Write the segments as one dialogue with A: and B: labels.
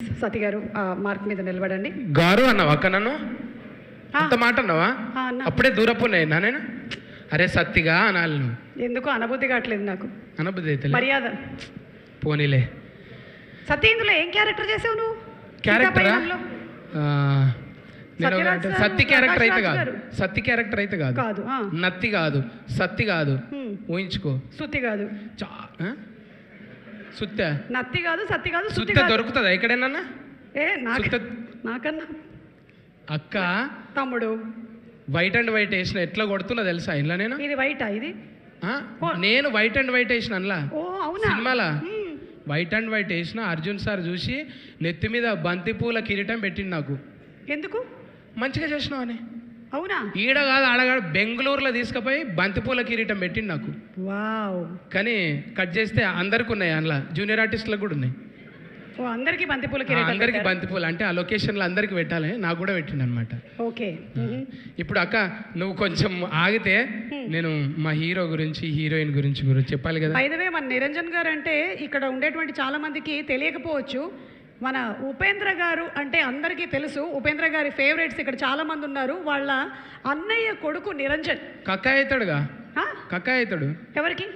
A: సతి గారు మార్క్ మీద నిలబడండి.
B: గారు అన్నావా అక్క? నన్ను అంత మాట అన్నావా? అప్పుడే దూరపోయినా నేను. అరే సత్తిగా అనాలి నువ్వు.
A: ఎందుకు అనబుద్ధి కావట్లేదు నాకు.
B: అనబుద్ధి అయితే
A: మర్యాద.
B: పోనీలే.
A: సత్తి ఇందులో ఏం క్యారెక్టర్ చేసావు నువ్వు?
B: క్యారెక్టరా? సత్తి క్యారెక్టర్ అయితే కాదు. సత్తి క్యారెక్టర్ అయితే కాదు.
A: కాదు.
B: నత్తి కాదు, సత్తి కాదు. ఊహించుకో.
A: సుత్తి కాదు.
B: సుత్త.
A: నత్తి కాదు, సత్తి కాదు.
B: సుత్త దొరుకుతుందా ఎక్కడేనా?
A: నాకన్నా
B: అక్క
A: తమ్ముడు
B: వైట్ అండ్ వైట్ వేసిన ఎట్లా కొడుతున్నా తెలుసా ఇంట్లో నేను.
A: ఇది వైటా? ఇది
B: నేను వైట్ అండ్ వైట్ వేసిన అందులో.
A: ఓ అవునా?
B: సినిమాలా వైట్ అండ్ వైట్ వేసిన. అర్జున్ సార్ చూసి నెత్తి మీద బంతి పూల కిరీటం పెట్టింది నాకు.
A: ఎందుకు?
B: మంచిగా చేసినావు అని.
A: అవునా?
B: ఈడ కాదు ఆడగాడు బెంగళూరులో తీసుకుపోయి బంతిపూల కిరీటం పెట్టింది నాకు.
A: వావ్.
B: కానీ కట్ చేస్తే అందరికి ఉన్నాయి, అందులో జూనియర్ ఆర్టిస్టులకు కూడా ఉన్నాయి.
A: అందరికి బంతిపూల కిరీటం.
B: అందరికి బంతిపూలు అంటే ఆ లొకేషన్లో అందరికి పెట్టాలి, నాకు కూడా పెట్టింది అనమాట.
A: ఓకే.
B: ఇప్పుడు అక్క నువ్వు కొంచెం ఆగితే నేను మా హీరో గురించి హీరోయిన్ గురించి చెప్పాలి కదా.
A: బై ద వే మన నిరంజన్ గారు అంటే ఇక్కడ ఉండేటువంటి చాలా మందికి తెలియకపోవచ్చు. మన ఉపేంద్ర గారు అంటే అందరికీ తెలుసు. ఉపేంద్ర గారి ఫేవరెట్స్ ఇక్కడ చాలా మంది ఉన్నారు. వాళ్ళ అన్నయ్య కొడుకు నిరంజన్.
B: కక్కాయ అవుతాడుగా. కక్కాయ అవుతాడు.
A: ఎవరికి?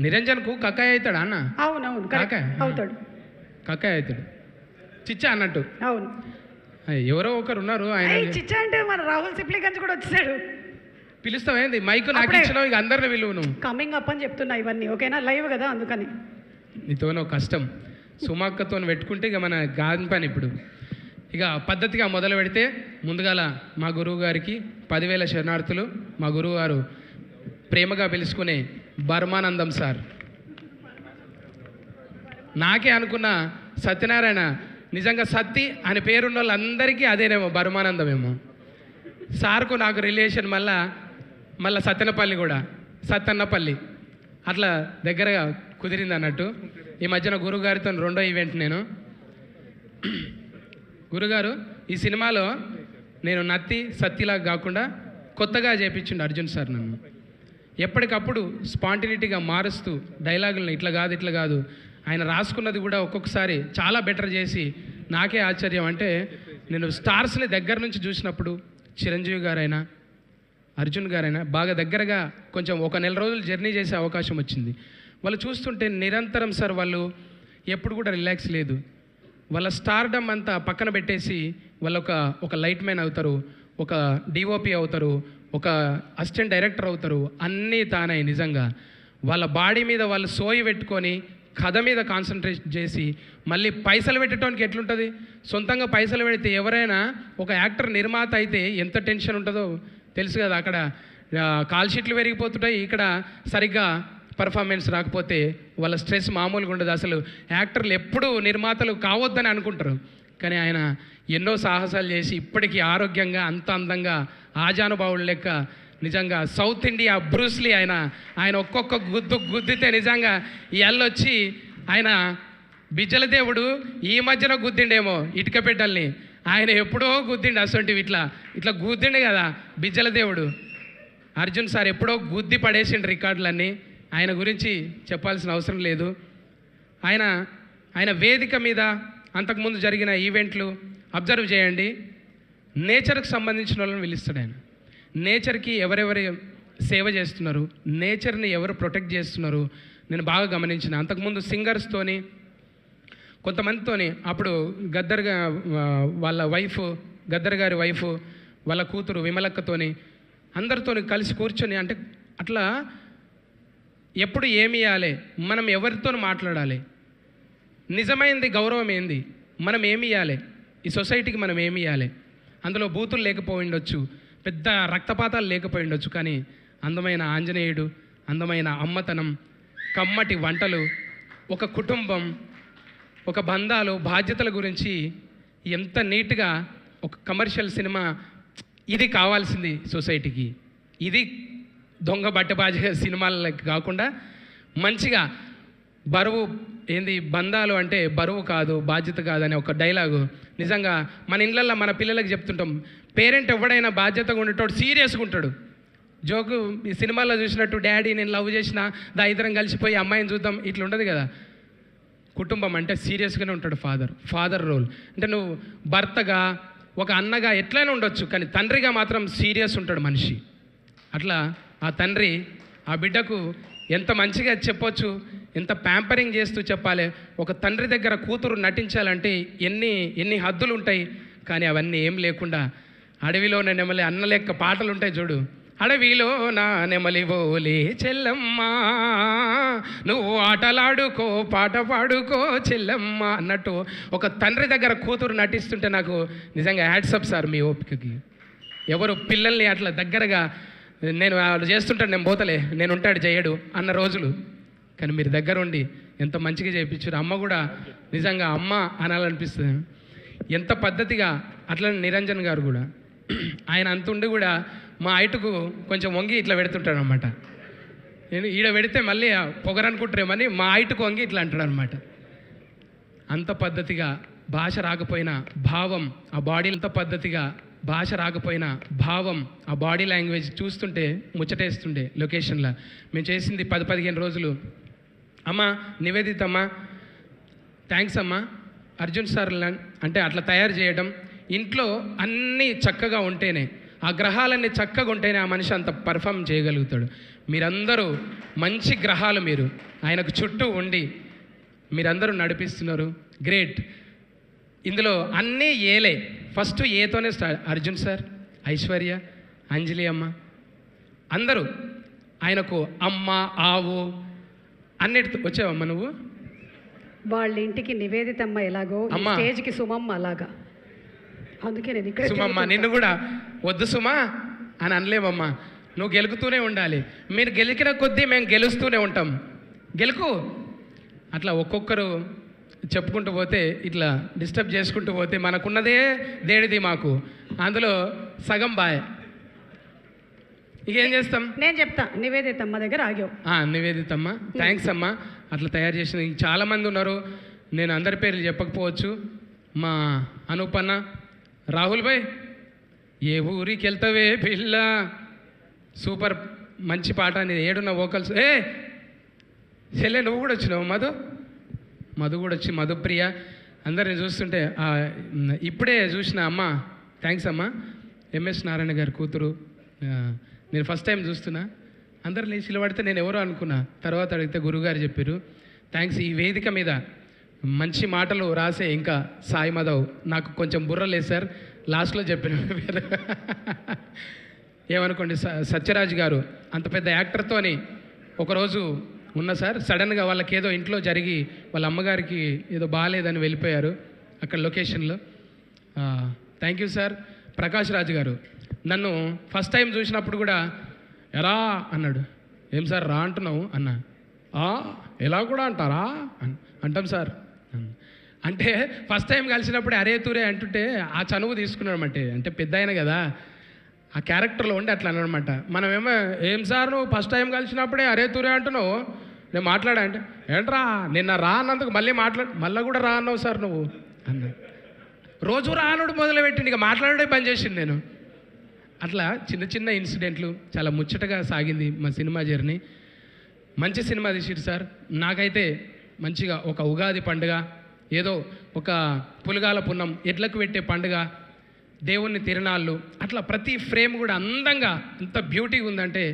B: నిరంజన్కు కక్కాయ అవుతాడు అన్న.
A: అవునవును అవుతాడు.
B: కక్కాయ అవుతాడు. చిచ్చా అన్నట్టు.
A: అవును.
B: ఎవరో ఒకరు ఉన్నారు ఆయన.
A: చిచ్చా అంటే మన రాహుల్ సిప్లిగంజ్ కూడా వచ్చాడు.
B: పిలుస్తావేంది? మైకు నాకు ఇచ్చినావు, ఇక అందరిని పిలువు నువ్వు.
A: కమింగ్ అప్ అని చెప్తున్నా ఇవన్నీ. ఓకేనా? లైవ్ కదా, అందుకని.
B: నీతోనో కష్టం. సుమాక్కతో పెట్టుకుంటే ఇక మన గాని పని. ఇప్పుడు ఇక పద్ధతిగా మొదలు పెడితే ముందుగాల మా గురువు గారికి 10,000 శరణార్థులు. మా గురువు గారు ప్రేమగా పిలుచుకునే బర్మానందం సార్. నాకే అనుకున్న సత్యనారాయణ నిజంగా సత్తి అని పేరున్న వాళ్ళందరికీ అదేనేమో బర్మానందమేమో. సార్కు నాకు రిలేషన్ మళ్ళా సత్తెనపల్లి కూడా, సత్తన్నపల్లి అట్లా దగ్గరగా కుదిరింది అన్నట్టు. ఈ మధ్యన గురుగారితో 2వ ఈవెంట్. నేను గురుగారు ఈ సినిమాలో నేను నత్తి సత్తిలాగా కాకుండా కొత్తగా చేపించిండు అర్జున్ సార్ నన్ను. ఎప్పటికప్పుడు స్పాంటినిటీగా మారుస్తూ డైలాగులను ఇట్లా కాదు ఆయన రాసుకున్నది కూడా ఒక్కొక్కసారి చాలా బెటర్ చేసి నాకే ఆశ్చర్యం. అంటే నేను స్టార్స్ని దగ్గర నుంచి చూసినప్పుడు చిరంజీవి గారైనా అర్జున్ గారైనా బాగా దగ్గరగా కొంచెం ఒక నెల రోజులు జర్నీ చేసే అవకాశం వచ్చింది. వాళ్ళు చూస్తుంటే నిరంతరం సార్ వాళ్ళు ఎప్పుడు కూడా రిలాక్స్ లేదు. వాళ్ళ స్టార్డమ్ అంతా పక్కన పెట్టేసి వాళ్ళు ఒక లైట్ మ్యాన్ అవుతారు, ఒక డిఓపి అవుతారు, ఒక అసిస్టెంట్ డైరెక్టర్ అవుతారు. అన్నీ తానై నిజంగా వాళ్ళ బాడీ మీద వాళ్ళు సోయి పెట్టుకొని కథ మీద కాన్సన్ట్రేట్ చేసి మళ్ళీ పైసలు పెట్టడానికి ఎట్లుంటుంది. సొంతంగా పైసలు పెడితే ఎవరైనా ఒక యాక్టర్ నిర్మాత అయితే ఎంత టెన్షన్ ఉంటుందో తెలుసు కదా. అక్కడ కాల్ షీట్లు పెరిగిపోతుంటాయి, ఇక్కడ సరిగ్గా పర్ఫార్మెన్స్ రాకపోతే వాళ్ళ స్ట్రెస్ మామూలుగా ఉండదు. అసలు యాక్టర్లు ఎప్పుడూ నిర్మాతలు కావద్దని అనుకుంటారు, కానీ ఆయన ఎన్నో సాహసాలు చేసి ఇప్పటికీ ఆరోగ్యంగా అంత అందంగా ఆజానుభావుడు లెక్క నిజంగా సౌత్ ఇండియా బ్రూస్లీ ఆయన ఒక్కొక్క గుద్దితే నిజంగా ఎల్లొచ్చి ఆయన బిజ్జల దేవుడు ఈ మధ్యన గుద్దిండేమో ఇటుక పెట్టల్ని. ఆయన ఎప్పుడో గుద్దిండు అసొంటివి ఇట్లా గుద్దిండు కదా బిజ్జల దేవుడు. అర్జున్ సార్ ఎప్పుడో గుద్ది పడేసిండు రికార్డులన్నీ. ఆయన గురించి చెప్పాల్సిన అవసరం లేదు. ఆయన వేదిక మీద అంతకుముందు జరిగిన ఈవెంట్లు అబ్జర్వ్ చేయండి. నేచర్కి సంబంధించిన వాళ్ళని పిలుస్తాడు ఆయన. నేచర్కి ఎవరెవరు సేవ చేస్తున్నారు, నేచర్ని ఎవరు ప్రొటెక్ట్ చేస్తున్నారు నేను బాగా గమనించిన. అంతకుముందు సింగర్స్తోని కొంతమందితోని అప్పుడు వాళ్ళ వైఫ్ గద్దర్ గారి వైఫ్ వాళ్ళ కూతురు విమలక్కతోని అందరితోని కలిసి కూర్చొని అంటే అట్లా ఎప్పుడు ఏమి ఇవ్వాలి, మనం ఎవరితో మాట్లాడాలి, నిజమైంది గౌరవం ఏంది, మనం ఏమి ఇవ్వాలి, ఈ సొసైటీకి మనం ఏమి ఇవ్వాలి. అందులో బూతులు లేకపోయి ఉండొచ్చు, పెద్ద రక్తపాతాలు లేకపోయి ఉండొచ్చు, కానీ అందమైన ఆంజనేయుడు, అందమైన అమ్మతనం, కమ్మటి వంటలు, ఒక కుటుంబం, ఒక బంధాలు, బాధ్యతల గురించి ఎంత నీట్గా ఒక కమర్షియల్ సినిమా. ఇది కావాల్సింది సొసైటీకి. ఇది దొంగ బట్టబాజీ సినిమాలకి కాకుండా మంచిగా బరువు ఏంది, బంధాలు అంటే బరువు కాదు బాధ్యత కాదని ఒక డైలాగు. నిజంగా మన ఇళ్ళల్లో మన పిల్లలకి చెప్తుంటాం, పేరెంట్ ఎవడైనా బాధ్యతగా ఉండేటోడు సీరియస్గా ఉంటాడు. జోకు ఈ సినిమాలో చూసినట్టు డాడీ నేను లవ్ చేసిన ఇద్దరం కలిసిపోయి అమ్మాయిని చూద్దాం ఇట్లా ఉండదు కదా. కుటుంబం అంటే సీరియస్గానే ఉంటాడు ఫాదర్ రోల్. అంటే నువ్వు భర్తగా ఒక అన్నగా ఎట్లయినా ఉండొచ్చు, కానీ తండ్రిగా మాత్రం సీరియస్ ఉంటాడు మనిషి. అట్లా ఆ తండ్రి ఆ బిడ్డకు ఎంత మంచిగా చెప్పొచ్చు, ఎంత ప్యాంపరింగ్ చేస్తూ చెప్పాలి. ఒక తండ్రి దగ్గర కూతురు నటించాలంటే ఎన్ని హద్దులు ఉంటాయి. కానీ అవన్నీ ఏం లేకుండా అడవిలో నెమలి అన్న లెక్క పాటలు ఉంటాయి చూడు. అడవిలో నా నెమలి ఓలే చెల్లమ్మ, నువ్వు ఆటలాడుకో పాట పాడుకో చెల్లమ్మ అన్నట్టు ఒక తండ్రి దగ్గర కూతురు నటిస్తుంటే నాకు నిజంగా హ్యాట్సప్ సార్ మీ ఓపికకి. ఎవరు పిల్లల్ని అట్లా దగ్గరగా నేను వాళ్ళు చేస్తుంటాడు, నేను పోతలే, నేను ఉంటాడు చేయడు అన్న రోజులు, కానీ మీరు దగ్గర ఉండి ఎంత మంచిగా చేయించారు. అమ్మ కూడా నిజంగా అమ్మ అనాలనిపిస్తుంది. ఎంత పద్ధతిగా అట్లా నిరంజన్ గారు కూడా ఆయన అంతుండి కూడా మా హైటుకు కొంచెం వంగి ఇట్లా పెడుతుంటాడు అనమాట. నేను ఈడ పెడితే మళ్ళీ పొగరనుకుంటారేమని మా హైటుకు వంగి ఇట్లా అంటాడు అనమాట. అంత పద్ధతిగా భాష రాకపోయినా భావం ఆ బాడీ, అంత పద్ధతిగా భాష రాకపోయినా భావం ఆ బాడీ లాంగ్వేజ్ చూస్తుంటే ముచ్చటేస్తుండే. లొకేషన్లో మేము చేసింది 10-15 రోజులు. అమ్మ నివేదితమ్మ థ్యాంక్స్ అమ్మ. అర్జున్ సార్ అంటే అట్లా తయారు చేయడం, ఇంట్లో అన్నీ చక్కగా ఉంటేనే, ఆ గ్రహాలన్నీ చక్కగా ఉంటేనే ఆ మనిషి అంత పర్ఫామ్ చేయగలుగుతాడు. మీరందరూ మంచి గ్రహాలు, మీరు ఆయనకు చుట్టూ ఉండి మీరందరూ నడిపిస్తున్నారు. గ్రేట్. ఇందులో అన్నీ ఏలే, ఫస్ట్ ఏతోనే స్టార్ట్. అర్జున్ సార్, ఐశ్వర్య, అంజలి అమ్మ అందరూ ఆయనకు అమ్మ ఆవు అన్నిటితో వచ్చావమ్మ. నువ్వు
A: వాళ్ళ ఇంటికి నివేదితమ్మ ఎలాగో
B: అమ్మ,
A: స్టేజ్కి సుమమ్మ అలాగా. అందుకే నేను ఇక్కడ
B: సుమమ్మ నిన్ను కూడా వద్దు సుమా అని అనలేమమ్మా. నువ్వు గెలుకుతూనే ఉండాలి. మీరు గెలికిన కొద్దీ మేము గెలుస్తూనే ఉంటాం. గెలుకు. అట్లా ఒక్కొక్కరు చెప్పుకుంటూ పోతే, ఇట్లా డిస్టర్బ్ చేసుకుంటూ పోతే మనకున్నదే దేడిది మాకు, అందులో సగం బాయ్. ఇక ఏం చేస్తాం?
A: నేను చెప్తా, నివేదితమ్మ దగ్గర ఆగావు.
B: నివేదితమ్మ థ్యాంక్స్ అమ్మ. అట్లా తయారు చేసిన చాలామంది ఉన్నారు. నేను అందరి పేర్లు చెప్పకపోవచ్చు. మా అనూపన్న, రాహుల్ భాయ్, ఏ ఊరికి వెళ్తావే పిల్ల, సూపర్ మంచి పాట అనేది. ఏడున్న వోకల్స్. చెల్లె నువ్వు కూడా వచ్చినావు. మధు కూడా వచ్చి, మధుప్రియ, అందరిని చూస్తుంటే ఇప్పుడే చూసిన అమ్మ. థ్యాంక్స్ అమ్మ. ఎంఎస్ నారాయణ గారి కూతురు. నేను ఫస్ట్ టైం చూస్తున్నా. అందరు లేచి నిలబడితే నేను ఎవరో అనుకున్నా, తర్వాత అడిగితే గురుగారు చెప్పారు. థ్యాంక్స్. ఈ వేదిక మీద మంచి మాటలు రాసే ఇంకా సాయి మాధవ్ నాకు కొంచెం బుర్ర లేదు సార్, లాస్ట్లో చెప్పిన ఏమనుకోండి. సత్యరాజ్ గారు అంత పెద్ద యాక్టర్తోని ఒకరోజు ఉన్న సార్, సడన్గా వాళ్ళకి ఏదో ఇంట్లో జరిగి వాళ్ళ అమ్మగారికి ఏదో బాగాలేదని వెళ్ళిపోయారు అక్కడ లొకేషన్లో. Thank you sir. Prakash Raj గారు నన్ను ఫస్ట్ టైం చూసినప్పుడు కూడా ఎరా అన్నాడు. ఏం సార్ రా అంటున్నావు అన్న. ఎలా కూడా అంటారా అంటాం సార్ అంటే ఫస్ట్ టైం కలిసినప్పుడు అరే తూరే అంటుంటే ఆ చనువు తీసుకున్నాడు. అంటే పెద్ద ఆయన కదా, ఆ క్యారెక్టర్లో ఉండి అట్లా అనమాట. మనమేమో ఏం సార్ నువ్వు ఫస్ట్ టైం కలిసినప్పుడే అరే తూరే అంటున్నావు, నేను మాట్లాడా అంటే ఏంట్రా నిన్న రా అన్నందుకు మళ్ళీ కూడా రా అన్నావు సార్ నువ్వు అన్న. రోజు రానుడు మొదలుపెట్టింది, ఇక మాట్లాడే పని చేసింది నేను. అట్లా చిన్న చిన్న ఇన్సిడెంట్లు చాలా ముచ్చటగా సాగింది మా సినిమా జర్నీ. మంచి సినిమా తీసిరు సార్. నాకైతే మంచిగా ఒక ఉగాది పండుగ, ఏదో ఒక పులగాల పున్నం, ఎడ్లకు పెట్టే పండుగ, దేవుణ్ణి తిరణాళ్ళు, అట్లా ప్రతి ఫ్రేమ్ కూడా అందంగా ఎంత బ్యూటీగా ఉందంటే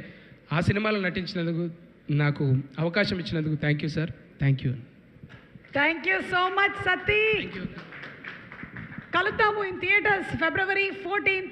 B: ఆ సినిమాలో నటించినందుకు, నాకు అవకాశం ఇచ్చినందుకు thank you sir. Thank you.
A: Thank you so much Sathi. కలుద్దాము ఇన్ థియేటర్స్ February 14th.